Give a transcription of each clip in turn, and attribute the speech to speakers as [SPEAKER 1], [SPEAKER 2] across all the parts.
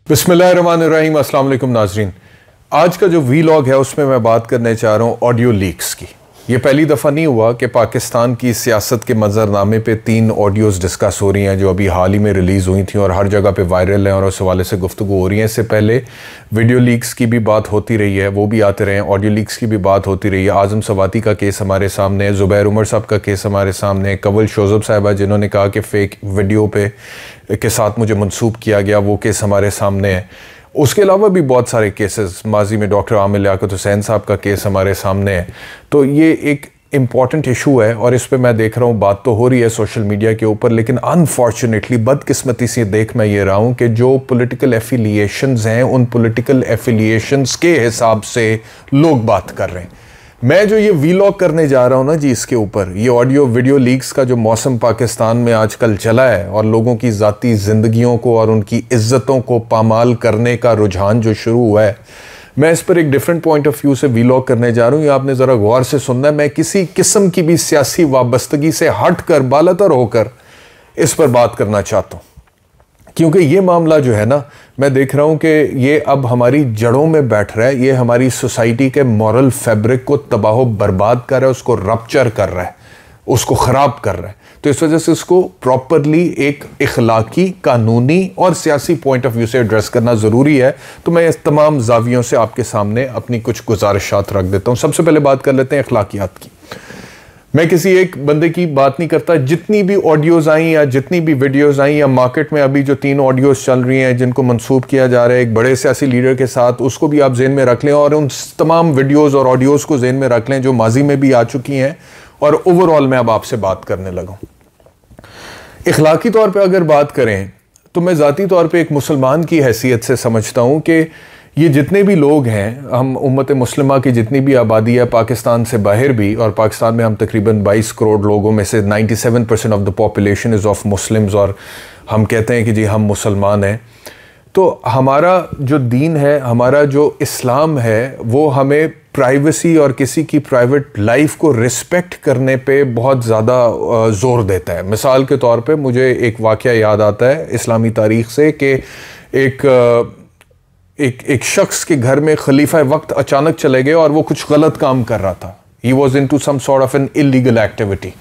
[SPEAKER 1] बिस्मिल्लाहिर्रहमानिर्रहीम, अस्सलाम वालेकुम नाजरीन। आज का जो वीलॉग है उसमें मैं बात करने चाह रहा हूँ ऑडियो लीक्स की। ये पहली दफ़ा नहीं हुआ कि पाकिस्तान की सियासत के मंजरनामे पे 3 ऑडियोज़ डिस्कस हो रही हैं जो अभी हाल ही में रिलीज़ हुई थी और हर जगह पे वायरल हैं और उस हवाले से गुफ्तगू हो रही है। इससे पहले वीडियो लीक्स की भी बात होती रही है, वो भी आते रहे हैं, ऑडियो लीक्स की भी बात होती रही है। आज़म सवाती का केस हमारे सामने है, ज़ुबैर उमर साहब का केस हमारे सामने है, कवल शोज़ब साहिबा जिन्होंने कहा कि फ़ेक वीडियो के साथ मुझे मंसूब किया गया, वो केस हमारे सामने है। उसके अलावा भी बहुत सारे केसेस, माजी में डॉक्टर आमिर लियाकत हुसैन साहब का केस हमारे सामने है। तो ये एक इम्पॉर्टेंट इशू है और इस पे मैं देख रहा हूँ बात तो हो रही है सोशल मीडिया के ऊपर, लेकिन अनफॉर्चुनेटली बदकिस्मती से देख मैं ये रहा हूँ कि जो पॉलिटिकल एफिलिएशंस हैं उन पॉलिटिकल एफिलिएशंस के हिसाब से लोग बात कर रहे हैं। मैं जो ये वीलॉग करने जा रहा हूँ ना जी, इसके ऊपर ये ऑडियो वीडियो लीक्स का जो मौसम पाकिस्तान में आजकल चला है और लोगों की ज़ाती ज़िंदगियों को और उनकी इज्जतों को पामाल करने का रुझान जो शुरू हुआ है, मैं इस पर एक डिफरेंट पॉइंट ऑफ व्यू से वीलॉग करने जा रहा हूँ। ये आपने ज़रा गौर से सुनना है। मैं किसी किस्म की भी सियासी वाबस्तगी से हट कर बालातर होकर इस पर बात करना चाहता हूँ, क्योंकि ये मामला जो है ना, मैं देख रहा हूँ कि ये अब हमारी जड़ों में बैठ रहा है। ये हमारी सोसाइटी के मॉरल फैब्रिक को तबाह बर्बाद कर रहा है, उसको रप्चर कर रहा है, उसको ख़राब कर रहा है। तो इस वजह से इसको प्रॉपरली एक इखलाकी, कानूनी और सियासी पॉइंट ऑफ व्यू से एड्रेस करना ज़रूरी है। तो मैं इस तमाम जावियों से आपके सामने अपनी कुछ गुजारिशात रख देता हूँ। सबसे पहले बात कर लेते हैं अखलाकियात की। मैं किसी एक बंदे की बात नहीं करता। जितनी भी ऑडियोज़ आई या जितनी भी वीडियोज़ आई या मार्केट में अभी जो 3 ऑडियोज़ चल रही हैं जिनको मंसूब किया जा रहा है एक बड़े सियासी लीडर के साथ, उसको भी आप जेहन में रख लें और उन तमाम वीडियोज़ और ऑडियोज़ को जेहन में रख लें जो माजी में भी आ चुकी हैं और ओवरऑल मैं अब आपसे बात करने लगा। इखलाकी तौर पर अगर बात करें तो मैं ज़ाती तौर पर एक मुसलमान की हैसियत से समझता हूँ कि ये जितने भी लोग हैं, हम उम्मत मुस्लिमा की जितनी भी आबादी है पाकिस्तान से बाहर भी, और पाकिस्तान में हम तकरीबन 22 करोड़ लोगों में से 97% of the population is of Muslims, और हम कहते हैं कि जी हम मुसलमान हैं। तो हमारा जो दीन है, हमारा जो इस्लाम है, वो हमें प्राइवेसी और किसी की प्राइवेट लाइफ को रिस्पेक्ट करने पे बहुत ज़्यादा ज़ोर देता है। मिसाल के तौर पे मुझे एक वाक़या याद आता है इस्लामी तारीख़ से कि एक शख्स के घर में खलीफा वक्त अचानक चले गए और वो कुछ गलत काम कर रहा था। He was into some sort of an illegal activity,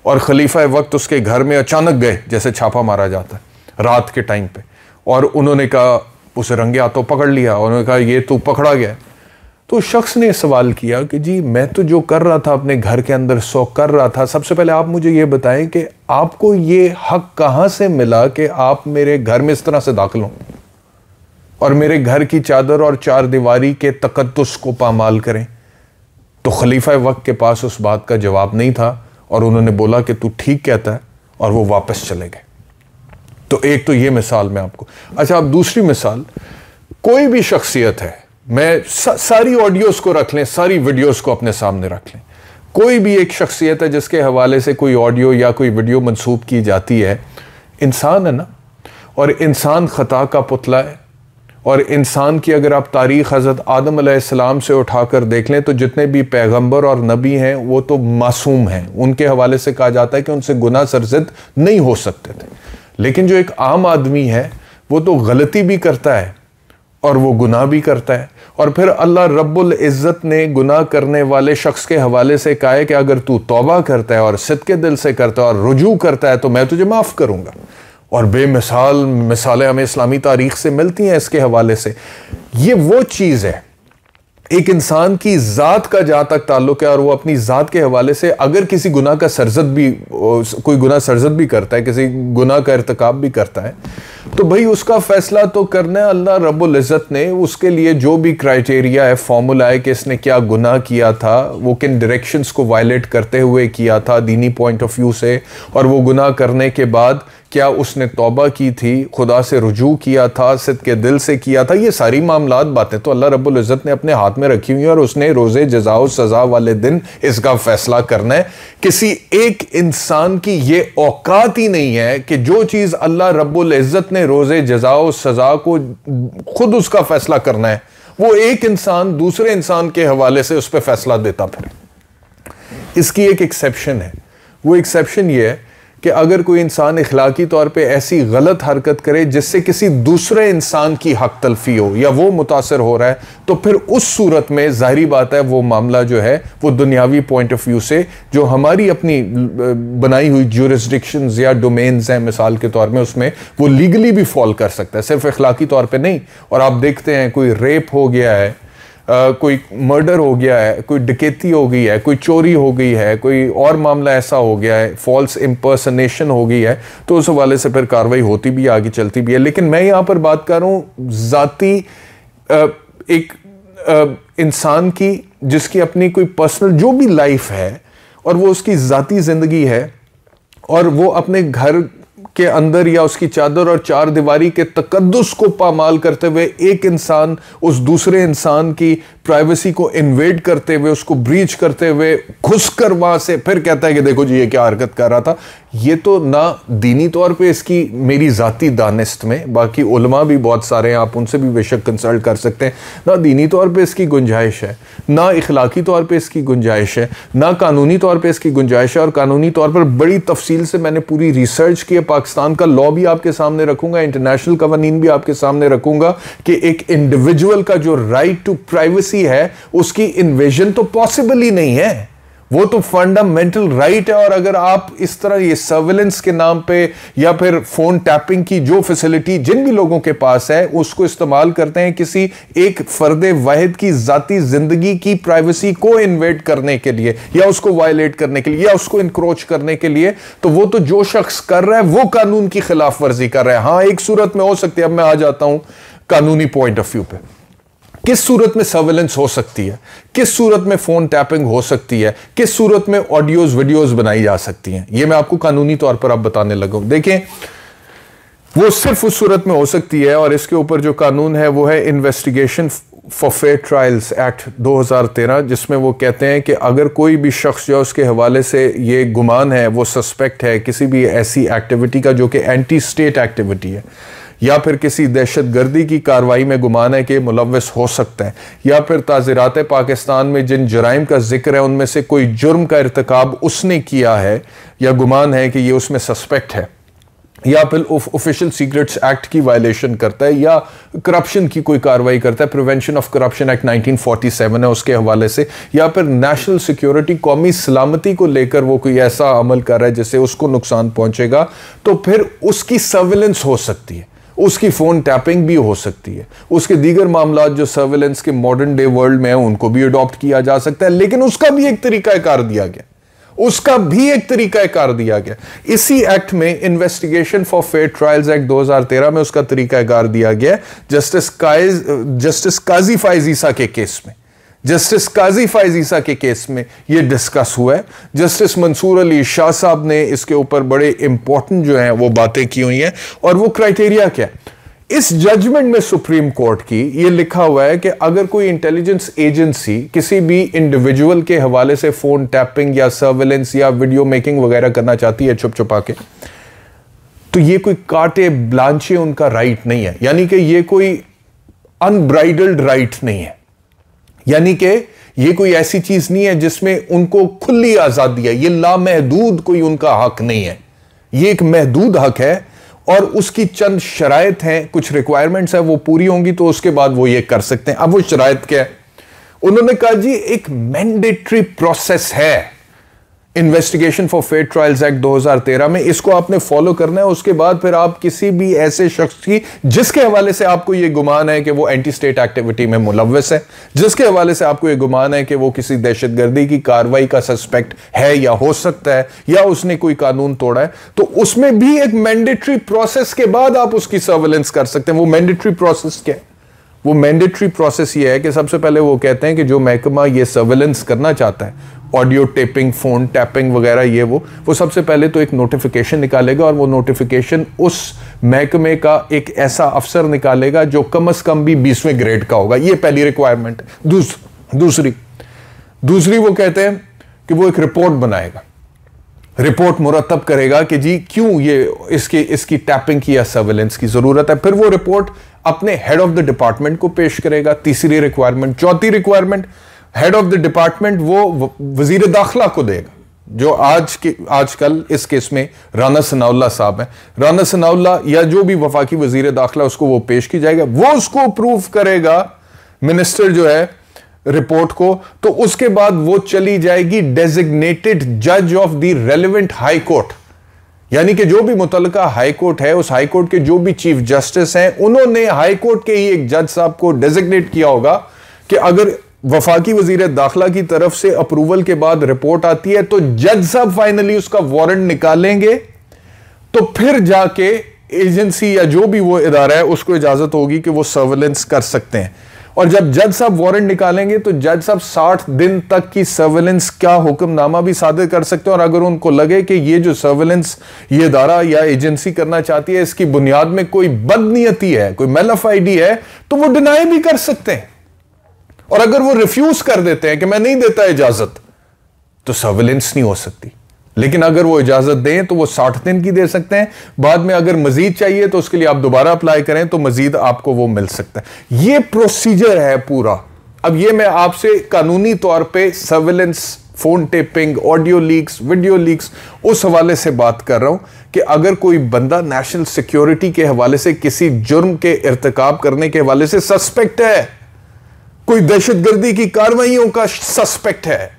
[SPEAKER 1] और खलीफा वक्त उसके घर में अचानक गए, जैसे छापा मारा जाता है रात के टाइम पे, और उन्होंने कहा, उसे रंगे हाथों पकड़ लिया, उन्होंने कहा ये तू पकड़ा गया। तो उस शख्स ने सवाल किया कि जी मैं तो जो कर रहा था अपने घर के अंदर सो कर रहा था, सबसे पहले आप मुझे ये बताएं कि आपको ये हक कहाँ से मिला कि आप मेरे घर में इस तरह से दाखिल हों और मेरे घर की चादर और 4 दीवारी के तकद्दुस को पामाल करें। तो खलीफा वक्त के पास उस बात का जवाब नहीं था और उन्होंने बोला कि तू ठीक कहता है, और वो वापस चले गए। तो एक तो ये मिसाल मैं आपको। अच्छा, अब दूसरी मिसाल, कोई भी शख्सियत है, मैं सारी ऑडियोज़ को रख लें, सारी वीडियोज़ को अपने सामने रख लें, कोई भी एक शख्सियत है जिसके हवाले से कोई ऑडियो या कोई वीडियो मंसूब की जाती है, इंसान है ना, और इंसान ख़ता का पुतला है। और इंसान की अगर आप तारीख़ हज़रत आदम अलैहिस्सलाम से उठाकर देख लें तो जितने भी पैगंबर और नबी हैं वो तो मासूम हैं। उनके हवाले से कहा जाता है कि उनसे गुनाह सरज़द नहीं हो सकते थे। लेकिन जो एक आम आदमी है वो तो गलती भी करता है और वो गुनाह भी करता है। और फिर अल्लाह रब्बुल इज़्ज़त ने गुनाह करने वाले शख्स के हवाले से कहा है कि अगर तू तौबा करता है और सिद्क़े दिल से करता है और रुजू करता है तो मैं तुझे माफ़ करूँगा। और बेमिसाल मिसालें हमें इस्लामी तारीख़ से मिलती हैं इसके हवाले से। ये वो चीज़ है, एक इंसान की ज़ात का जहाँ तक ताल्लुक़ है और वो अपनी ज़ात के हवाले से अगर किसी गुनाह का सरज़द भी, कोई गुनाह सरज़द भी करता है, किसी गुनाह का इर्तिकाब भी करता है, तो भाई उसका फ़ैसला तो करना है अल्लाह रब्बुल इज़्ज़त ने। उसके लिए जो भी क्राइटेरिया है, फॉर्मूला है कि इसने क्या गुनाह किया था, वो किन डायरेक्शंस को वायलेट करते हुए किया था दीनी पॉइंट ऑफ व्यू से, और वो गुनाह करने के बाद क्या उसने तौबा की थी, खुदा से रुजू किया था, सिद्क़े दिल से किया था, ये सारी मामलात बातें तो अल्लाह रब्बुल इज़्ज़त ने अपने हाथ में रखी हुई है और उसने रोज़े जज़ा सज़ा वाले दिन इसका फ़ैसला करना है। किसी एक इंसान की ये औकात ही नहीं है कि जो चीज़ अल्लाह रब्बुल इज़्ज़त ने रोज़े जज़ा सज़ा को खुद उसका फ़ैसला करना है, वो एक इंसान दूसरे इंसान के हवाले से उस पर फ़ैसला देता फिर। इसकी एक एक्सेप्शन है। वो एक्सेप्शन ये है कि अगर कोई इंसान इखलाकी तौर पे ऐसी गलत हरकत करे जिससे किसी दूसरे इंसान की हक तलफी हो या वो मुतासर हो रहा है, तो फिर उस सूरत में जाहिरी बात है वो मामला जो है वो दुनियावी पॉइंट ऑफ व्यू से जो हमारी अपनी बनाई हुई ज्यूरिसडिक्शंस या डोमेन्स हैं मिसाल के तौर में, उसमें वो लीगली भी फॉल कर सकता है, सिर्फ इखलाकी तौर पे नहीं। और आप देखते हैं कोई रेप हो गया है, कोई मर्डर हो गया है, कोई डकैती हो गई है, कोई चोरी हो गई है, कोई और मामला ऐसा हो गया है, फॉल्स इंपर्सनेशन हो गई है, तो उस हवाले से फिर कार्रवाई होती भी है, आगे चलती भी है। लेकिन मैं यहाँ पर बात कर रहा हूँ ज़ाती एक इंसान की जिसकी अपनी कोई पर्सनल जो भी लाइफ है और वो उसकी ज़ाती ज़िंदगी है और वो अपने घर के अंदर या उसकी चादर और चार दीवारी के तकद्दुस को पामाल करते हुए एक इंसान उस दूसरे इंसान की प्राइवेसी को इन्वेड करते हुए, उसको ब्रीच करते हुए घुसकर वहां से फिर कहता है कि देखो जी ये क्या हरकत कर रहा था। ये तो ना दीनी तौर पे इसकी मेरी ज़ाती दानिस्त में, बाकी उलमा भी बहुत सारे हैं, आप उनसे भी बेशक कंसल्ट कर सकते हैं, ना दीनी तौर पे इसकी गुंजाइश है, ना इखलाकी तौर पे इसकी गुंजाइश है, ना कानूनी तौर पे इसकी गुंजाइश है। और कानूनी तौर पर बड़ी तफसील से मैंने पूरी रिसर्च की है, पाकिस्तान का लॉ भी आपके सामने रखूंगा, इंटरनेशनल कवानीन भी आपके सामने रखूंगा कि एक इंडिविजुअल का जो राइट टू प्राइवेसी है उसकी इन्वेजन तो पॉसिबल ही नहीं है, वो तो फंडामेंटल राइट है। और अगर आप इस तरह ये सर्विलेंस के नाम पे या फिर फोन टैपिंग की जो फैसिलिटी जिन भी लोगों के पास है उसको इस्तेमाल करते हैं किसी एक फर्दे वाहिद की जाती जिंदगी की प्राइवेसी को इन्वेड करने के लिए या उसको वायलेट करने के लिए या उसको इंक्रोच करने के लिए, तो वो तो जो शख्स कर रहा है वो कानून की खिलाफ वर्जी कर रहा है। हाँ, एक सूरत में हो सकती है, अब मैं आ जाता हूं कानूनी पॉइंट ऑफ व्यू पे, किस सूरत में सर्वेलेंस हो सकती है, किस सूरत में फोन टैपिंग हो सकती है, किस सूरत में ऑडियोज वीडियोज बनाई जा सकती हैं, ये मैं आपको कानूनी तौर पर अब बताने लगा हूं। देखें, वो सिर्फ उस सूरत में हो सकती है और इसके ऊपर जो कानून है वो है investigation for fair trials act 2013, जिसमें वो कहते हैं कि अगर कोई भी शख्स जो उसके हवाले से ये गुमान है, वो सस्पेक्ट है किसी भी ऐसी एक्टिविटी का जो कि एंटी स्टेट एक्टिविटी है, या फिर किसी दहशतगर्दी की कार्रवाई में गुमान है कि मुलव्वस हो सकता है, या फिर ताज़ीरात पाकिस्तान में जिन जराइम का जिक्र है उनमें से कोई जुर्म का इर्तिकाब उसने किया है या गुमान है कि ये उसमें सस्पेक्ट है, या फिर ऑफिशियल सीक्रेट्स एक्ट की वायलेशन करता है या करप्शन की कोई कार्रवाई करता है, प्रिवेंशन ऑफ करप्शन एक्ट 1947 है उसके हवाले से, या फिर नेशनल सिक्योरिटी कौमी सलामती को लेकर वो कोई ऐसा अमल कर रहा है जिससे उसको नुकसान पहुंचेगा, तो फिर उसकी सर्विलेंस हो सकती है, उसकी फोन टैपिंग भी हो सकती है, उसके दीगर मामला जो सर्विलेंस के मॉडर्न डे वर्ल्ड में है उनको भी अडॉप्ट किया जा सकता है। लेकिन उसका भी एक तरीकाकार दिया गया, उसका भी एक तरीकाकार दिया गया इसी एक्ट में, investigation for fair trials act 2013 में उसका तरीकाकार दिया गया जस्टिस काजी फाइज ईसा के केस में। जस्टिस काजी फाइज ईसा के केस में यह डिस्कस हुआ है। जस्टिस मंसूर अली शाह साहब ने इसके ऊपर बड़े इंपॉर्टेंट जो हैं वो बातें की हुई हैं। और वो क्राइटेरिया क्या है इस जजमेंट में सुप्रीम कोर्ट की, ये लिखा हुआ है कि अगर कोई इंटेलिजेंस एजेंसी किसी भी इंडिविजुअल के हवाले से फोन टैपिंग या सर्वेलेंस या वीडियो मेकिंग वगैरह करना चाहती है छुप छुपा के, तो ये कोई काटे ब्लांचे उनका राइट नहीं है, यानी कि ये कोई अनब्राइडल्ड राइट नहीं है, यानी कि ये कोई ऐसी चीज नहीं है जिसमें उनको खुली आजादी है, ये लामहदूद कोई उनका हक नहीं है, ये एक महदूद हक है और उसकी चंद शराइत हैं, कुछ रिक्वायरमेंट्स है, वो पूरी होंगी तो उसके बाद वो ये कर सकते हैं। अब वो शराइत क्या है? उन्होंने कहा जी एक मैंडेटरी प्रोसेस है investigation for fair trials act 2013 में, इसको आपने फॉलो करना है। उसके बाद फिर आप किसी भी ऐसे शख्स की जिसके हवाले से आपको यह गुमान है कि वो एंटी स्टेट एक्टिविटी में मुलव्वस है, जिसके हवाले से आपको यह गुमान है कि वो किसी दहशतगर्दी की कार्रवाई का सस्पेक्ट है या हो सकता है या उसने कोई कानून तोड़ा है, तो उसमें भी एक मैंडेटरी प्रोसेस के बाद आप उसकी सर्वेलेंस कर सकते हैं। वो मैंडेटरी प्रोसेस क्या है? वो मैंडेटरी प्रोसेस ये है कि सबसे पहले वो कहते हैं कि जो महकमा ये सर्वेलेंस करना चाहता है, ऑडियो टेपिंग, फोन टैपिंग वगैरह, ये वो सबसे पहले तो एक नोटिफिकेशन निकालेगा और वो नोटिफिकेशन उस महकमे का एक ऐसा अफसर निकालेगा जो कम से कम भी 20वें ग्रेड का होगा। ये पहली रिक्वायरमेंट है। दूसरी वो कहते हैं कि वो एक रिपोर्ट बनाएगा, रिपोर्ट मुरतब करेगा कि जी क्यों ये इसकी टैपिंग की या सर्वेलेंस की जरूरत है। फिर वो रिपोर्ट अपने हेड ऑफ द डिपार्टमेंट को पेश करेगा, तीसरी रिक्वायरमेंट। चौथी requirement, head of the department वो वजीर दाखिला को देगा, जो आजकल इस केस में राना सनाउल्लाह साहब हैं, राना सनाउल्लाह या जो भी वफाकी वजीर दाखिला उसको वो पेश की जाएगा, वो उसको अप्रूव करेगा मिनिस्टर जो है रिपोर्ट को, तो उसके बाद वो चली जाएगी डेजिग्नेटेड जज of the relevant high court, यानी कि जो भी मुतल्लिका हाई कोर्ट है, उस हाई कोर्ट के जो भी चीफ जस्टिस हैं, उन्होंने हाई कोर्ट के ही एक जज साहब को डेजिग्नेट किया होगा कि अगर वफाकी वजीर दाखिला की तरफ से अप्रूवल के बाद रिपोर्ट आती है तो जज साहब फाइनली उसका वारंट निकालेंगे, तो फिर जाके एजेंसी या जो भी वो इदारा है उसको इजाजत होगी कि वो सर्वेलेंस कर सकते हैं। और जब जज साहब वारंट निकालेंगे तो जज साहब 60 दिन तक की सर्वेलेंस का हुक्मनामा भी सादर कर सकते हैं, और अगर उनको लगे कि ये जो सर्वेलेंस ये इदारा या एजेंसी करना चाहती है इसकी बुनियाद में कोई बदनीयती है, कोई मेलाफाइडी है, तो वो डिनाई भी कर सकते हैं। और अगर वो रिफ्यूज कर देते हैं कि मैं नहीं देता इजाजत, तो सर्वेलेंस नहीं हो सकती। लेकिन अगर वो इजाजत दें तो वो 60 दिन की दे सकते हैं, बाद में अगर मजीद चाहिए तो उसके लिए आप दोबारा अप्लाई करें तो मजीद आपको वो मिल सकता है। ये प्रोसीजर है पूरा। अब ये मैं आपसे कानूनी तौर पे surveillance, phone tapping, audio leaks, video leaks उस हवाले से बात कर रहा हूं कि अगर कोई बंदा नेशनल सिक्योरिटी के हवाले से किसी जुर्म के इर्तिकाब करने के हवाले से सस्पेक्ट है, कोई दहशतगर्दी की कार्रवाइयों का सस्पेक्ट है,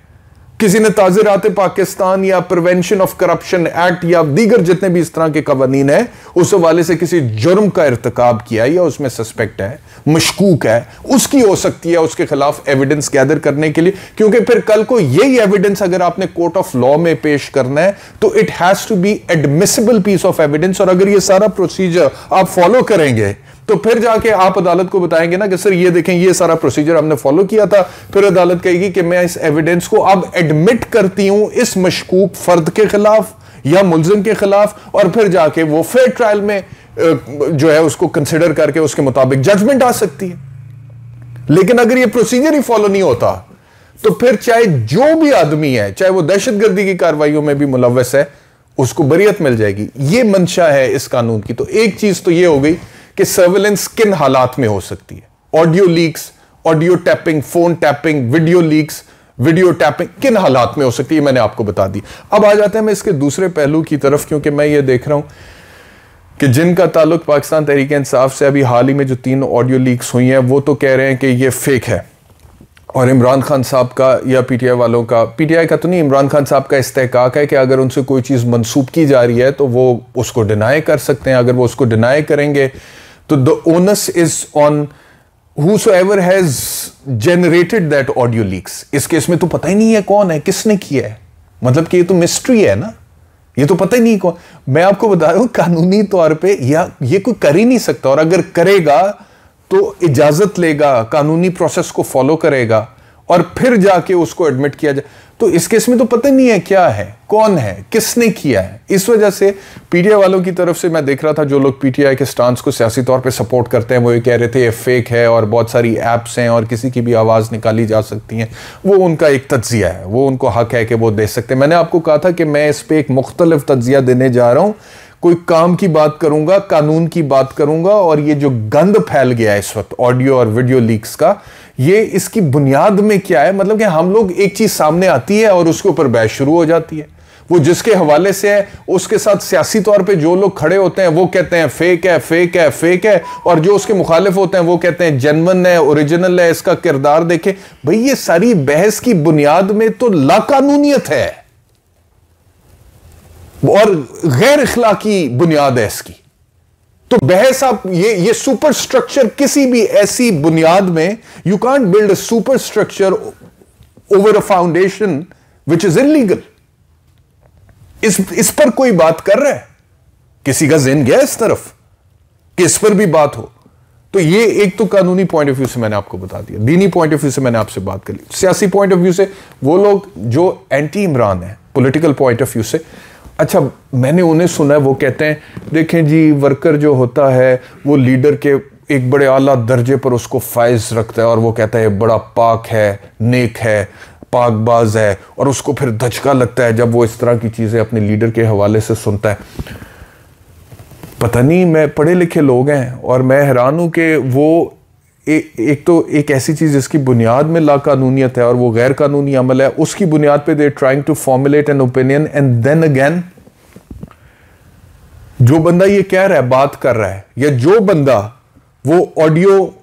[SPEAKER 1] किसी ने ताज़ीरात पाकिस्तान या प्रिवेंशन ऑफ करप्शन एक्ट या दीगर जितने भी इस तरह के कवानीन है उस हवाले से किसी जुर्म का इर्तिकाब किया या उसमें सस्पेक्ट है, मशकूक है, उसकी हो सकती है उसके खिलाफ एविडेंस गैदर करने के लिए, क्योंकि फिर कल को यही एविडेंस अगर आपने कोर्ट ऑफ लॉ में पेश करना है तो it has to be admissible piece of evidence. और अगर ये सारा प्रोसीजर आप फॉलो करेंगे तो फिर जाके आप अदालत को बताएंगे ना कि सर ये देखें ये सारा प्रोसीजर हमने फॉलो किया था, फिर अदालत कहेगी कि मैं इस एविडेंस को अब एडमिट करती हूं इस मशकूक फर्द के खिलाफ या मुल्जिम के खिलाफ, और फिर जाके वो फेयर ट्रायल में जो है उसको कंसिडर करके उसके मुताबिक जजमेंट आ सकती है। लेकिन अगर ये प्रोसीजर ही फॉलो नहीं होता तो फिर चाहे जो भी आदमी है, चाहे वो दहशतगर्दी की कार्रवाइयों में भी मुलव्वस है, उसको बरियत मिल जाएगी। ये मंशा है इस कानून की। तो एक चीज तो ये हो गई कि सर्वेलेंस किन हालात में हो सकती है, audio leaks, audio tapping, phone tapping, video leaks, video tapping किन हालात में हो सकती है मैंने आपको बता दी। अब आ जाते हैं मैं इसके दूसरे पहलू की तरफ, क्योंकि मैं ये देख रहा हूं कि जिनका ताल्लुक पाकिस्तान तहरीक इंसाफ से अभी हाल ही में जो 3 ऑडियो लीक्स हुई हैं वो तो कह रहे हैं कि ये फेक है, और इमरान खान साहब का या पीटीआई वालों का, पीटीआई का तो नहीं, इमरान खान साहब का इस्तेहकाक है कि अगर उनसे कोई चीज़ मंसूब की जा रही है तो वो उसको डिनाई कर सकते हैं। अगर वो उसको डिनाई करेंगे तो the onus is on whosoever has generated that audio leaks। इस केस में तो पता ही नहीं है कौन है, किसने किया है, मतलब कि ये तो मिस्ट्री है ना, ये तो पता ही नहीं कौन। मैं आपको बता रहा हूं कानूनी तौर पे या ये कोई कर ही नहीं सकता, और अगर करेगा तो इजाजत लेगा, कानूनी प्रोसेस को फॉलो करेगा और फिर जाके उसको एडमिट किया जाए। तो इस केस में तो पता नहीं है क्या है, कौन है, किसने किया है। इस वजह से पीटीआई वालों की तरफ से मैं देख रहा था, जो लोग पीटीआई के स्टांस को सियासी तौर पे सपोर्ट करते हैं वो ये कह रहे थे ये फेक है और बहुत सारी ऐप्स हैं और किसी की भी आवाज़ निकाली जा सकती है। वो उनका एक तज्जिया है, वो उनको हक है कि वो दे सकते हैं। मैंने आपको कहा था कि मैं इस पर एक मुख्तलिफ तज्जिया देने जा रहा हूँ, कोई काम की बात करूंगा, कानून की बात करूंगा, और ये जो गंद फैल गया है इस वक्त ऑडियो और वीडियो लीक्स का, ये इसकी बुनियाद में क्या है। मतलब कि हम लोग एक चीज सामने आती है और उसके ऊपर बहस शुरू हो जाती है, वो जिसके हवाले से है उसके साथ सियासी तौर पे जो लोग खड़े होते हैं वो कहते हैं फेक है, फेक है, फेक है, और जो उसके मुखालिफ होते हैं वो कहते हैं जेन्युइन है, ओरिजिनल है, इसका किरदार देखे। भाई ये सारी बहस की बुनियाद में तो लाकानूनियत है और गैर इखलाकी बुनियाद है इसकी। तो बहस आप ये सुपर स्ट्रक्चर किसी भी ऐसी बुनियाद में, you can't build a super structure over a foundation which is illegal. इस पर कोई बात कर रहा है, किसी का ज़हन गया इस तरफ कि इस पर भी बात हो। तो ये एक तो कानूनी पॉइंट ऑफ व्यू से मैंने आपको बता दिया, दीनी पॉइंट ऑफ व्यू से मैंने आपसे बात कर ली, सियासी पॉइंट ऑफ व्यू से वो लोग जो एंटी इमरान है, पॉलिटिकल पॉइंट ऑफ व्यू से, अच्छा मैंने उन्हें सुना है वो कहते हैं देखें जी वर्कर जो होता है वो लीडर के एक बड़े आला दर्जे पर उसको फाइज रखता है और वो कहता है बड़ा पाक है, नेक है, पाकबाज है, और उसको फिर धचका लगता है जब वो इस तरह की चीज़ें अपने लीडर के हवाले से सुनता है। पता नहीं, मैं पढ़े लिखे लोग हैं और मैं हैरान हूँ कि वो एक तो एक ऐसी चीज जिसकी बुनियाद में लाकानूनियत है और वो गैर कानूनी अमल है, उसकी बुनियाद पे they trying to formulate an opinion, and then again जो बंदा ये कह रहा है, बात कर रहा है, या जो बंदा वो ऑडियो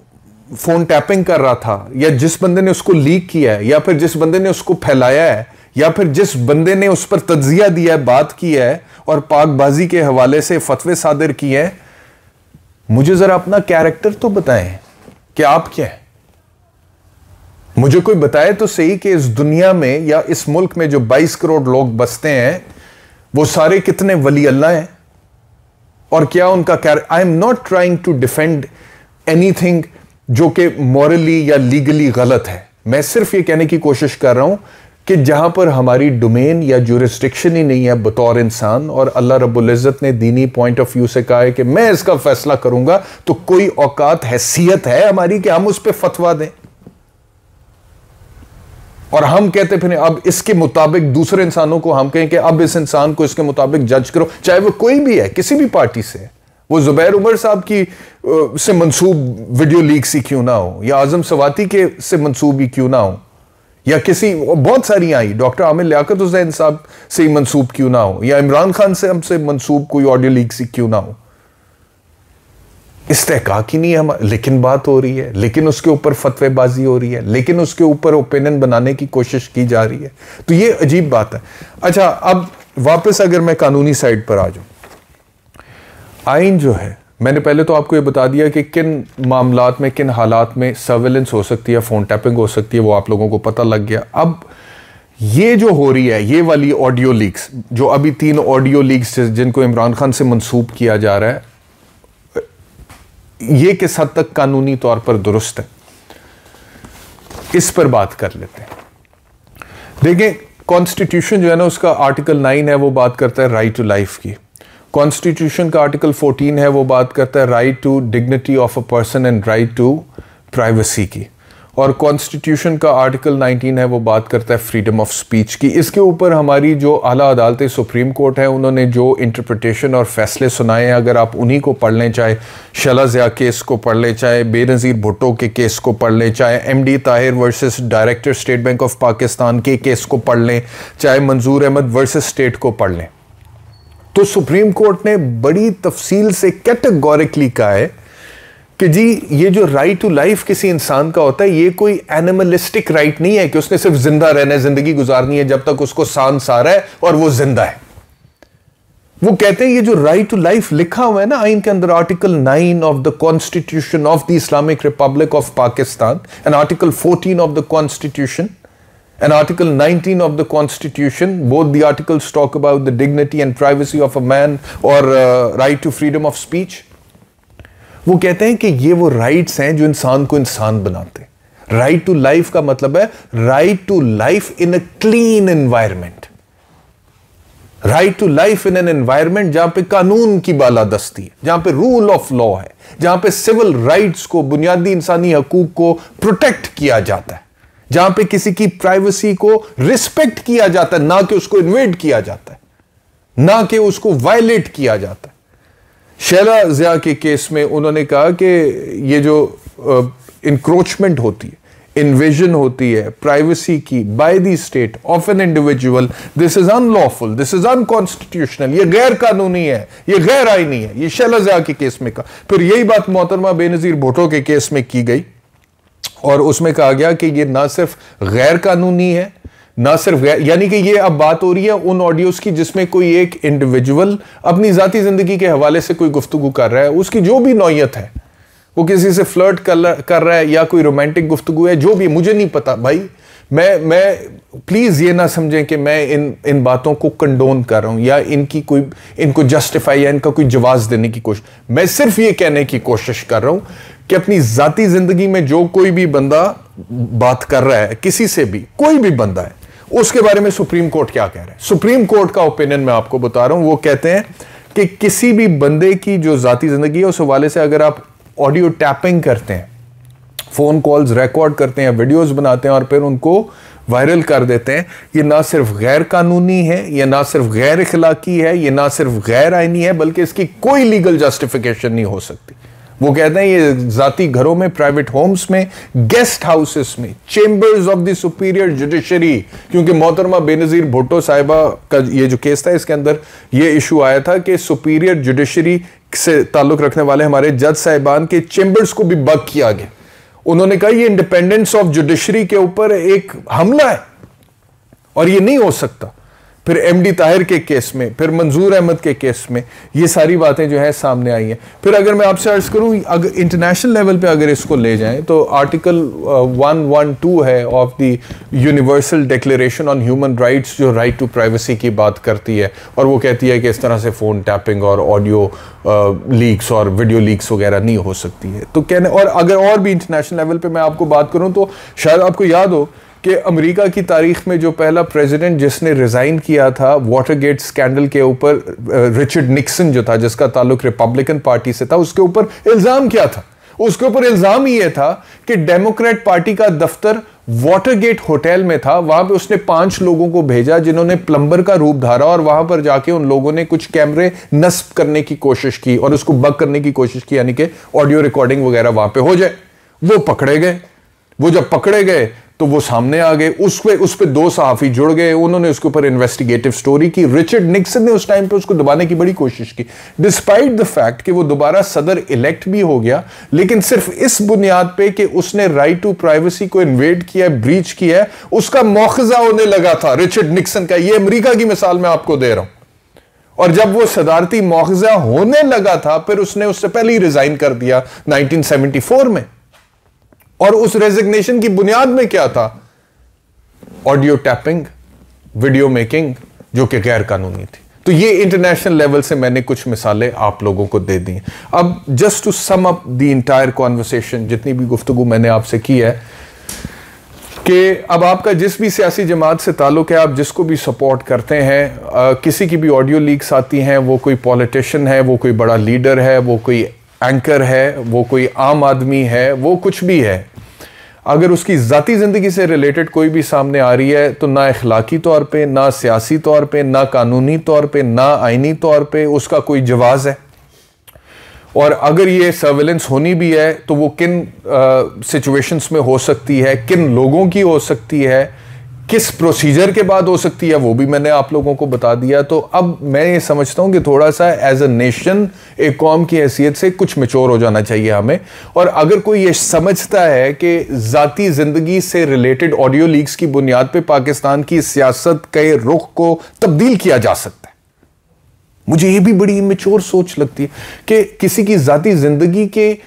[SPEAKER 1] फोन टैपिंग कर रहा था, या जिस बंदे ने उसको लीक किया है, या फिर जिस बंदे ने उसको फैलाया है, या फिर जिस बंदे ने उस पर तज्जिया दिया है, बात की है और पाकबाजी के हवाले से फतवे सादिर किए हैं, मुझे जरा अपना कैरेक्टर तो बताएं कि आप क्या है। मुझे कोई बताए तो सही कि इस दुनिया में या इस मुल्क में जो 22 करोड़ लोग बसते हैं वो सारे कितने वली अल्लाह हैं, और क्या उनका character. I am not trying to defend anything जो कि मॉरली या लीगली गलत है, मैं सिर्फ ये कहने की कोशिश कर रहा हूं कि जहां पर हमारी डोमेन या जुरिस्डिक्शन ही नहीं है बतौर इंसान, और अल्लाह रब्बुल इज़्ज़त ने दीनी पॉइंट ऑफ व्यू से कहा है कि मैं इसका फैसला करूंगा, तो कोई औकात हैसियत है हमारी कि हम उस पर फतवा दें, और हम कहते फिर अब इसके मुताबिक दूसरे इंसानों को हम कहें कि अब इस इंसान को इसके मुताबिक जज करो, चाहे वो कोई भी है, किसी भी पार्टी से, वो जुबैर उमर साहब की से मंसूब वीडियो लीक सी क्यों ना हो, या आजम सवाती के से मंसूब ही क्यों ना हो, या किसी बहुत सारी आई, डॉक्टर आमिर लियाकत हुसैन साहब से ही मंसूब क्यों ना हो, या इमरान खान से हमसे मंसूब कोई ऑडियो लीक सी क्यों ना हो, इस्तेहकाक ही नहीं है हम, लेकिन बात हो रही है, लेकिन उसके ऊपर फतवेबाजी हो रही है, लेकिन उसके ऊपर ओपिनियन बनाने की कोशिश की जा रही है, तो ये अजीब बात है। अच्छा, अब वापस अगर मैं कानूनी साइड पर आ जाऊं, आइन जो है, मैंने पहले तो आपको ये बता दिया कि किन मामलात में, किन हालात में सर्वेलेंस हो सकती है, फोन टैपिंग हो सकती है, वो आप लोगों को पता लग गया। अब ये जो हो रही है, ये वाली ऑडियो लीक्स, जो अभी 3 ऑडियो लीक्स जिनको इमरान खान से मंसूब किया जा रहा है, ये किस हद तक कानूनी तौर पर दुरुस्त है, इस पर बात कर लेते हैं। देखें, कॉन्स्टिट्यूशन जो है ना, उसका आर्टिकल 9 है, वो बात करता है राइट टू लाइफ की। कॉन्स्टिट्यूशन का आर्टिकल 14 है, वो बात करता है right to dignity of a person and right to privacy की। और कॉन्स्टिट्यूशन का आर्टिकल 19 है, वो बात करता है फ्रीडम ऑफ स्पीच की। इसके ऊपर हमारी जो आला अदालतें, सुप्रीम कोर्ट है, उन्होंने जो इंटरप्रिटेशन और फैसले सुनाए हैं, अगर आप उन्हीं को पढ़ लें, चाहे शला ज़िया केस को पढ़ लें, चाहे बेनज़ीर भुट्टो के केस को पढ़ लें, चाहे MD Tahir versus director state bank of Pakistan के केस को पढ़ लें, चाहे मंजूर अहमद वर्सेस स्टेट को पढ़ लें, तो सुप्रीम कोर्ट ने बड़ी तफसील से कैटेगोरिकली कहा है कि जी ये जो राइट टू लाइफ किसी इंसान का होता है, ये कोई एनिमलिस्टिक राइट नहीं है कि उसने सिर्फ जिंदा रहना है, जिंदगी गुजारनी है जब तक उसको सांस आ रहा है और वो जिंदा है। वो कहते हैं ये जो राइट टू लाइफ लिखा हुआ है ना आइन के अंदर, article 9 of the constitution of the Islamic Republic of Pakistan and article 14 of the constitution and Article 19 of the Constitution, both the articles talk about the dignity and privacy of a man or right to freedom of speech. वो कहते हैं कि ये वो rights हैं जो इंसान को इंसान बनाते हैं। राइट टू लाइफ का मतलब है right to life in a clean environment, right to life in an environment जहां पे कानून की बालादस्ती है, जहां पे रूल ऑफ लॉ है, जहां पे सिविल राइट्स को, बुनियादी इंसानी हकूक को प्रोटेक्ट किया जाता है, जहां पे किसी की प्राइवेसी को रिस्पेक्ट किया जाता है, ना कि उसको इन्वेड किया जाता है, ना कि उसको वायलेट किया जाता है। शला ज़िया के केस में उन्होंने कहा कि ये जो इंक्रोचमेंट होती है, इन्वेजन होती है प्राइवेसी की by the state of an individual, this is unlawful, this is unconstitutional, ये गैर कानूनी है, ये गैर आईनी है, ये शला ज़िया के केस में कहा। फिर यही बात मोहतरमा बेनज़ीर भुट्टो के केस में की गई और उसमें कहा गया कि ये ना सिर्फ गैर कानूनी है, ना सिर्फ गैर, यानी कि ये अब बात हो रही है उन ऑडियोज की जिसमें कोई एक इंडिविजुअल अपनी जाती जिंदगी के हवाले से कोई गुफ्तगू कर रहा है, उसकी जो भी नौयत है, वो किसी से फ्लर्ट कर रहा है या कोई रोमांटिक गुफ्तगू है, जो भी, मुझे नहीं पता भाई, मैं प्लीज ये ना समझें कि मैं इन बातों को कंडोन कर रहा हूं या इनको जस्टिफाई या इनका कोई जवाब देने की कोशिश, मैं सिर्फ ये कहने की कोशिश कर रहा हूं कि अपनी जाती जिंदगी में जो कोई भी बंदा बात कर रहा है, किसी से भी, कोई भी बंदा है, उसके बारे में सुप्रीम कोर्ट क्या कह रहा है। सुप्रीम कोर्ट का ओपिनियन मैं आपको बता रहा हूं, वो कहते हैं कि किसी भी बंदे की जो जाती जिंदगी है उस हवाले से अगर आप ऑडियो टैपिंग करते हैं, फोन कॉल्स रिकॉर्ड करते हैं, वीडियोस बनाते हैं और फिर उनको वायरल कर देते हैं, ये ना सिर्फ गैर कानूनी है, ये ना सिर्फ गैर इखलाकी है, ये ना सिर्फ गैर आईनी है, बल्कि इसकी कोई लीगल जस्टिफिकेशन नहीं हो सकती। वो कहते हैं ये जाती घरों में, प्राइवेट होम्स में, गेस्ट हाउसेस में, chambers of the superior judiciary, क्योंकि मोहतरमा बेनजीर भुट्टो साहिबा का ये जो केस था इसके अंदर ये इशू आया था कि सुपीरियर जुडिशरी से ताल्लुक रखने वाले हमारे जज साहिबान के चेंबर्स को भी बग किया गया। उन्होंने कहा ये इंडिपेंडेंस ऑफ जुडिशरी के ऊपर एक हमला है और ये नहीं हो सकता। फिर एमडी ताहिर के केस में, फिर मंजूर अहमद के केस में ये सारी बातें जो है सामने आई हैं। फिर अगर मैं आपसे अर्ज करूं, अगर इंटरनेशनल लेवल पे अगर इसको ले जाएं तो आर्टिकल 112 है of the universal declaration on human rights, जो राइट टू प्राइवेसी की बात करती है, और वो कहती है कि इस तरह से फ़ोन टैपिंग और ऑडियो लीक्स और वीडियो लीक्स वगैरह नहीं हो सकती है। तो कहने, और अगर और भी इंटरनेशनल लेवल पे मैं आपको बात करूं तो शायद आपको याद हो कि अमेरिका की तारीख में जो पहला प्रेसिडेंट जिसने रिजाइन किया था वाटरगेट स्कैंडल के ऊपर, रिचर्ड निक्सन जो था, जिसका ताल्लुक रिपब्लिकन पार्टी से था, उसके ऊपर इल्जाम क्या था? उसके ऊपर इल्जाम ये था कि डेमोक्रेट पार्टी का दफ्तर वाटरगेट होटल में था। वहां पे उसने 5 लोगों को भेजा जिन्होंने प्लम्बर का रूप धारा, और वहां पर जाके उन लोगों ने कुछ कैमरे नस्ब करने की कोशिश की और उसको बग करने की कोशिश की, यानी कि ऑडियो रिकॉर्डिंग वगैरह वहां पे हो जाए। वो पकड़े गए। वो जब पकड़े गए तो वो सामने आ गए। उस पे 2 सहाफी जुड़ गए, उन्होंने उसके ऊपर इन्वेस्टिगेटिव स्टोरी की। रिचर्ड निक्सन ने उस टाइम पे उसको दबाने की बड़ी कोशिश की, डिस्पाइट द फैक्ट कि वो दोबारा सदर इलेक्ट भी हो गया, लेकिन सिर्फ इस बुनियाद पे कि उसने राइट टू प्राइवेसी को इन्वेड किया, ब्रीच किया, उसका मौखजा होने लगा था रिचर्ड निक्सन का। ये अमेरिका की मिसाल मैं आपको दे रहा हूं। और जब वो सदारती मौखजा होने लगा था, फिर उसने उससे पहले ही रिजाइन कर दिया 1974 में। और उस रेजिग्नेशन की बुनियाद में क्या था? ऑडियो टैपिंग, वीडियो मेकिंग, जो कि गैर कानूनी थी। तो ये इंटरनेशनल लेवल से मैंने कुछ मिसालें आप लोगों को दे दी। अब just to sum up the entire conversation, जितनी भी गुफ्तगू मैंने आपसे की है, कि अब आपका जिस भी सियासी जमात से ताल्लुक है, आप जिसको भी सपोर्ट करते हैं, किसी की भी ऑडियो लीक्स आती हैं, वो कोई पॉलिटिशियन है, वो कोई बड़ा लीडर है, वो कोई एंकर है, वो कोई आम आदमी है, वो कुछ भी है, अगर उसकी ज़ाती ज़िंदगी से रिलेटेड कोई भी सामने आ रही है तो ना इखलाकी तौर पे, ना सियासी तौर पे, ना कानूनी तौर पे, ना आइनी तौर पे उसका कोई जवाज़ है। और अगर ये सर्वेलेंस होनी भी है तो वो किन सिचुएशंस में हो सकती है, किन लोगों की हो सकती है, किस प्रोसीजर के बाद हो सकती है, वो भी मैंने आप लोगों को बता दिया। तो अब मैं ये समझता हूं कि थोड़ा सा एज अ नेशन, एक कौम की हैसियत से कुछ मैच्योर हो जाना चाहिए हमें। और अगर कोई ये समझता है कि ज़ाती ज़िंदगी से रिलेटेड ऑडियो लीक्स की बुनियाद पे पाकिस्तान की सियासत के रुख को तब्दील किया जा सकता है, मुझे ये भी बड़ी इमेच्योर सोच लगती है कि किसी की ज़ाती ज़िंदगी के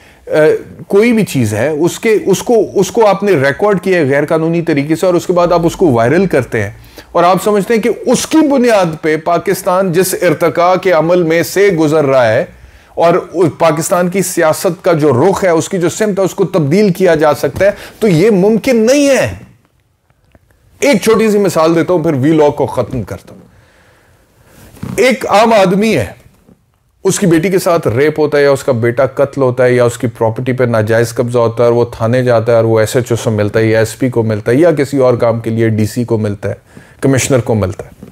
[SPEAKER 1] कोई भी चीज़ है, उसको आपने रिकॉर्ड किया है गैर कानूनी तरीके से, और उसके बाद आप उसको वायरल करते हैं और आप समझते हैं कि उसकी बुनियाद पे पाकिस्तान जिस इर्तिका के अमल में से गुजर रहा है और पाकिस्तान की सियासत का जो रुख है, उसकी जो सिमत है, उसको तब्दील किया जा सकता है। तो यह मुमकिन नहीं है। एक छोटी सी मिसाल देता हूं, फिर वीलॉग को खत्म करता हूं। एक आम आदमी है, उसकी बेटी के साथ रेप होता है, या उसका बेटा कत्ल होता है, या उसकी प्रॉपर्टी पर नाजायज कब्जा होता है, और वो थाने जाता है और वो एसएचओ से मिलता है, या एसपी को मिलता है, या किसी और काम के लिए डीसी को मिलता है, कमिश्नर को मिलता है,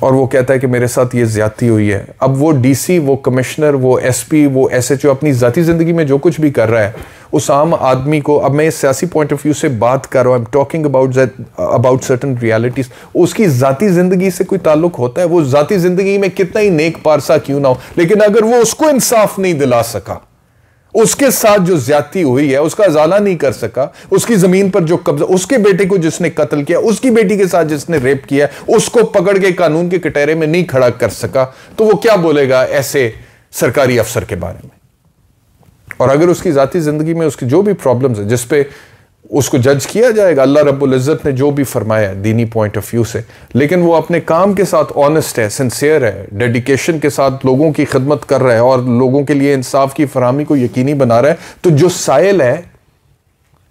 [SPEAKER 1] और वो कहता है कि मेरे साथ ये ज्यादती हुई है। अब वो डीसी, वो कमिश्नर, वो एसपी, वो एसएचओ अपनी जाती जिंदगी में जो कुछ भी कर रहा है, उस आम आदमी को, अब मैं इस सियासी पॉइंट ऑफ व्यू से बात कर रहा हूं, I am talking about certain realities, उसकी जाती जिंदगी से कोई ताल्लुक होता है? वो जाती जिंदगी में कितना ही नेक पारसा क्यों ना हो, लेकिन अगर वो उसको इंसाफ नहीं दिला सका, उसके साथ जो ज्यादती हुई है उसका अजाला नहीं कर सका, उसकी जमीन पर जो कब्जा, उसके बेटे को जिसने कत्ल किया, उसकी बेटी के साथ जिसने रेप किया, उसको पकड़ के कानून के कटहरे में नहीं खड़ा कर सका, तो वो क्या बोलेगा ऐसे सरकारी अफसर के बारे में? और अगर उसकी जाती जिंदगी में उसकी जो भी प्रॉब्लम्स है, जिसपे उसको जज किया जाएगा, अल्लाह रब्बुल इज्जत ने जो भी फरमाया दीनी पॉइंट ऑफ व्यू से, लेकिन वो अपने काम के साथ ऑनेस्ट है, सिंसियर है, डेडिकेशन के साथ लोगों की खिदमत कर रहा है और लोगों के लिए इंसाफ की फराहमी को यकीनी बना रहा है, तो जो साइल है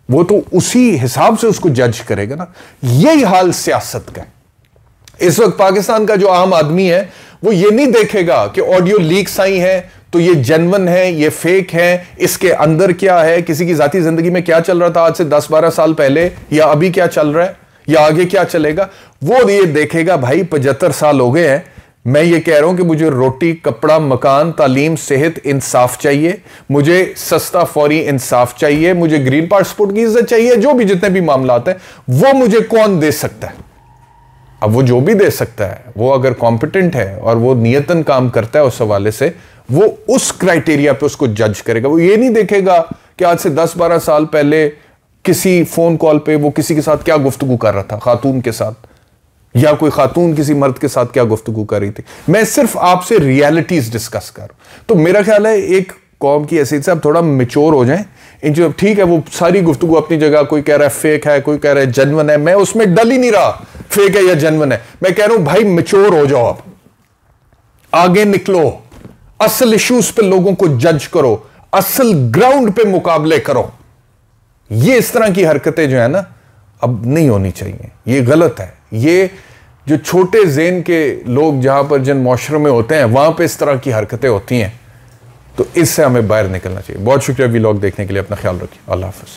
[SPEAKER 1] वो तो उसी हिसाब से उसको जज करेगा ना। यही हाल सियासत का है। इस वक्त पाकिस्तान का जो आम आदमी है वो ये नहीं देखेगा कि ऑडियो लीक्स आई हैं तो ये जेन्युइन है, ये फेक है, इसके अंदर क्या है, किसी की जाती जिंदगी में क्या चल रहा था आज से 10-12 साल पहले, या अभी क्या चल रहा है, या आगे क्या चलेगा। वो ये देखेगा भाई 75 साल हो गए हैं, मैं ये कह रहा हूं कि मुझे रोटी, कपड़ा, मकान, तालीम, सेहत, इंसाफ चाहिए, मुझे सस्ता फौरी इंसाफ चाहिए, मुझे ग्रीन पासपोर्ट की इज्जत चाहिए, जो भी जितने भी मामलात हैं वो मुझे कौन दे सकता है? अब वो जो भी दे सकता है, वो अगर कॉम्पिटेंट है और वो नियतन काम करता है उस हवाले से, वो उस क्राइटेरिया पे उसको जज करेगा। वो ये नहीं देखेगा कि आज से 10-12 साल पहले किसी फोन कॉल पे वो किसी के साथ क्या गुफ्तगू कर रहा था, खातून के साथ, या कोई खातून किसी मर्द के साथ क्या गुफ्तगू कर रही थी। मैं सिर्फ आपसे रियलिटीज डिस्कस कर रहा हूं। तो मेरा ख्याल है एक कौम की हैसियत से आप थोड़ा मैच्योर हो जाएं। इन जो ठीक है वो सारी गुफ्तगू अपनी जगह, कोई कह रहा है फेक है, कोई कह रहा है जेन्युइन है, मैं उसमें डल ही नहीं रहा फेक है या जेन्युइन है। मैं कह रहा हूं भाई मैच्योर हो जाओ, आप आगे निकलो, असल इश्यूज पे लोगों को जज करो, असल ग्राउंड पे मुकाबले करो। ये इस तरह की हरकतें जो है ना अब नहीं होनी चाहिए, ये गलत है। ये जो छोटे ज़ेन के लोग जहां पर जिन मुआशरों में होते हैं वहां पे इस तरह की हरकतें होती हैं, तो इससे हमें बाहर निकलना चाहिए। बहुत शुक्रिया वीलॉग देखने के लिए, अपना ख्याल रखिए, अल्लाह हाफ़िज़।